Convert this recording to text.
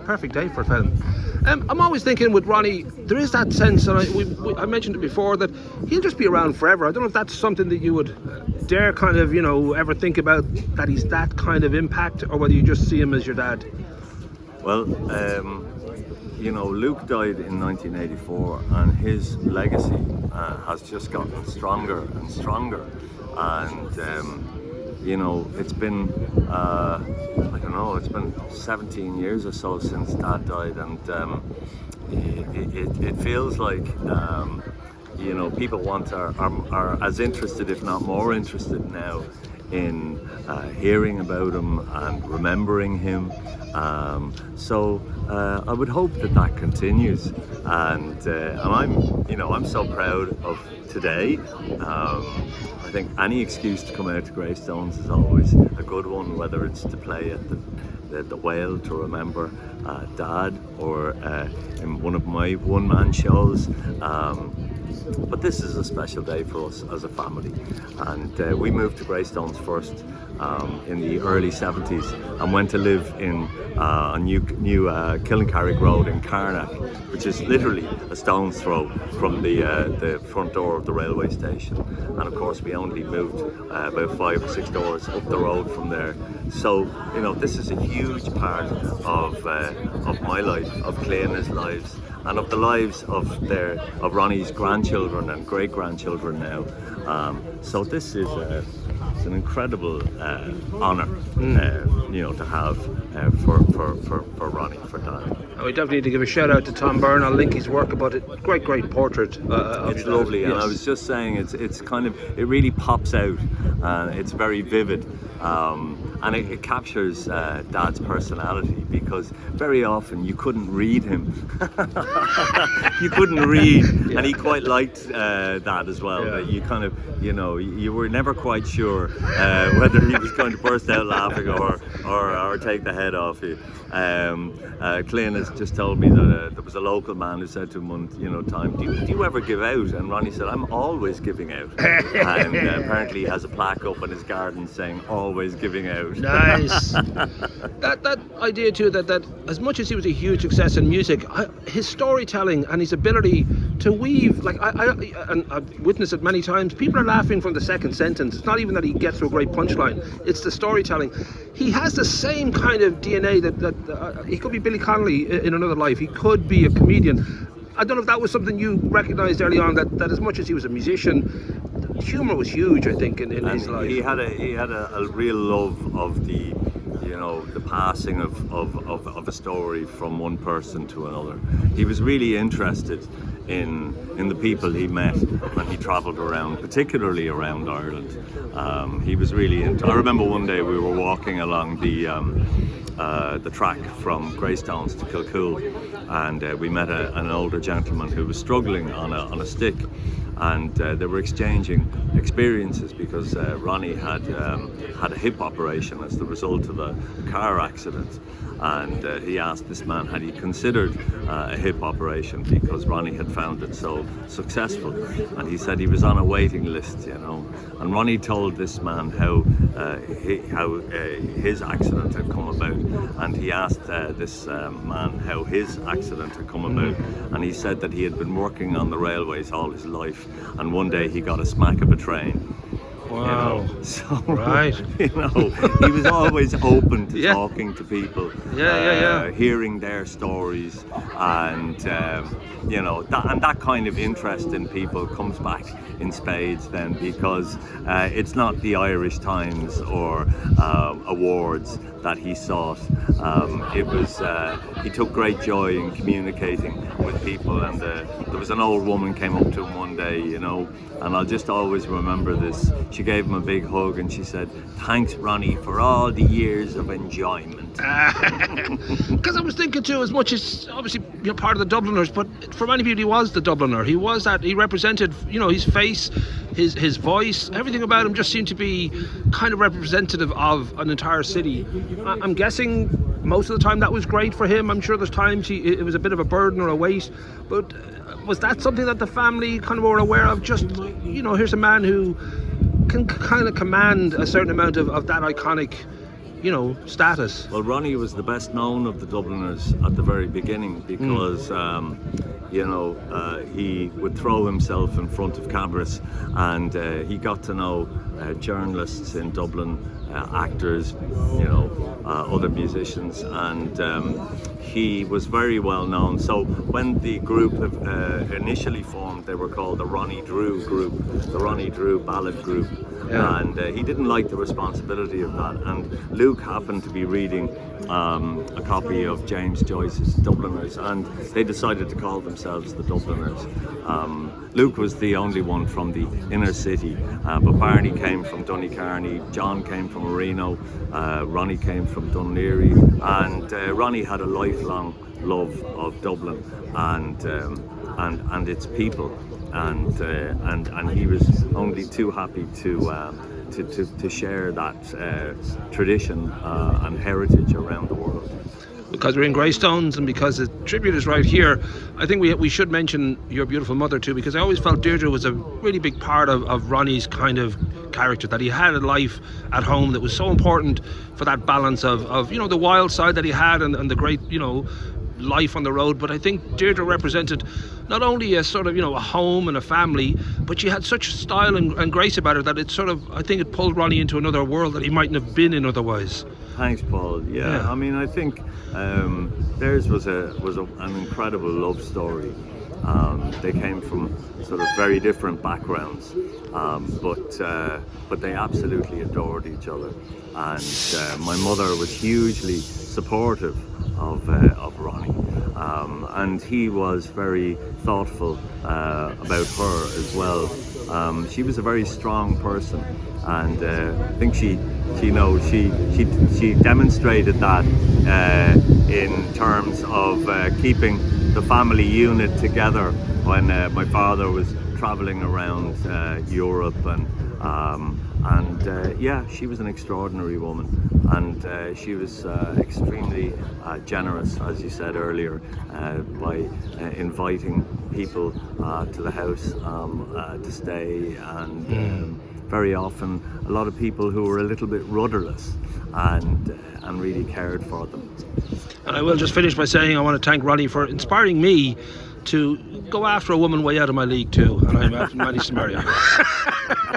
perfect day for Phelim. I'm always thinking with Ronnie, there is that sense, and I mentioned it before, that he'll just be around forever. I don't know if that's something that you would dare kind of, ever think about, that he's that kind of impact, or whether you just see him as your dad. Well, Luke died in 1984, and his legacy has just gotten stronger and stronger. And it's been it's been 17 years or so since Dad died, and it feels like people are as interested, if not more interested now, in hearing about him and remembering him. So I would hope that continues, and I'm so proud of today. I think any excuse to come out to Greystones is always a good one, whether it's to play at the Whale to remember Dad, or in one of my one-man shows. But this is a special day for us as a family, and we moved to Greystones first in the early 70s, and went to live in a new Killincarrig Road in Carnac, which is literally a stone's throw from the front door of the railway station. And of course we only moved about 5 or 6 doors up the road from there. So this is a huge part of my life, of Cleana's lives, and of the lives of Ronnie's grandchildren and great-grandchildren now. So this is it's an incredible honour, to have for Ronnie, for Dad. And we definitely need to give a shout out to Tom Byrne. I'll link his work about it. Great portrait. It's lovely, yes. And I was just saying, it's kind of, it really pops out, and it's very vivid. And it captures Dad's personality, because very often you couldn't read him. You couldn't read, and he quite liked that as well. Yeah. That you kind of, you were never quite sure whether he was going to burst out laughing or take the head off you. Clean has just told me that there was a local man who said to him one time, do you ever give out? And Ronnie said, I'm always giving out. And apparently he has a plaque up in his garden saying, always giving out. Nice. that idea too, that as much as he was a huge success in music, his storytelling and his ability to weave, like I've witnessed it many times, people are laughing from the second sentence. It's not even that he gets to a great punchline, it's the storytelling. He has the same kind of DNA that he could be Billy Connolly in another life. He could be a comedian. I don't know if that was something you recognised early on, that as much as he was a musician, humour was huge, I think, in his life. He had a real love of the passing of a story from one person to another. He was really interested in the people he met when he travelled around, particularly around Ireland. He was really into. I remember one day we were walking along the track from Greystones to Kilcool, and we met an older gentleman who was struggling on a stick, and they were exchanging experiences, because Ronnie had a hip operation as the result of a car accident, and he asked this man had he considered a hip operation, because Ronnie had found it so successful, and he said he was on a waiting list, and Ronnie told this man how his accident had come about, and he asked this man how his accident had come about, and he said that he had been working on the railways all his life, and one day he got a smack of a train. Wow. So right. He was always open to talking to people, hearing their stories, and that kind of interest in people comes back in spades then, because it's not the Irish Times or awards that he sought. It was he took great joy in communicating with people, and there was an old woman came up to him one day, and I'll just always remember this. She gave him a big hug and she said, "Thanks, Ronnie, for all the years of enjoyment." Because I was thinking too, as much as obviously you're part of the Dubliners, but for many people he was the Dubliner. He was that. He represented, his face, his voice, everything about him just seemed to be kind of representative of an entire city. I'm guessing most of the time that was great for him. I'm sure there's times it was a bit of a burden or a weight, but was that something that the family kind of were aware of? Just, here's a man who can kind of command a certain amount of that iconic status. Well, Ronnie was the best known of the Dubliners at the very beginning because, he would throw himself in front of cameras, and he got to know journalists in Dublin, actors, other musicians, and he was very well known. So when the group initially formed, they were called the Ronnie Drew group, the Ronnie Drew ballad group. Yeah. And he didn't like the responsibility of that, and Luke happened to be reading a copy of James Joyce's Dubliners, and they decided to call themselves the Dubliners. Luke was the only one from the inner city, but Barney came from Donecarney, John came from Marino, Ronnie came from Dunleary, and Ronnie had a lifelong love of Dublin and its people. And he was only too happy to share that tradition and heritage around the world. Because we're in Greystones and because the tribute is right here, I think we should mention your beautiful mother too, because I always felt Deirdre was a really big part of Ronnie's kind of character, that he had a life at home that was so important for that balance of the wild side that he had and the great life on the road. But I think Deirdre represented not only a sort of a home and a family, but she had such style and grace about her that it sort of, I think it pulled Ronnie into another world that he mightn't have been in otherwise. Thanks, Paul. Yeah. I mean, I think theirs was an incredible love story. They came from sort of very different backgrounds, but they absolutely adored each other. And my mother was hugely supportive of Ronnie, and he was very thoughtful about her as well. She was a very strong person, and I think she demonstrated that in terms of keeping the family unit together when my father was traveling around Europe, and she was an extraordinary woman, and she was extremely generous, as you said earlier, by inviting people to the house to stay, and very often a lot of people who were a little bit rudderless and really cared for them. And I will just finish by saying I want to thank Ronnie for inspiring me to go after a woman way out of my league too, and I'm managed to marry her.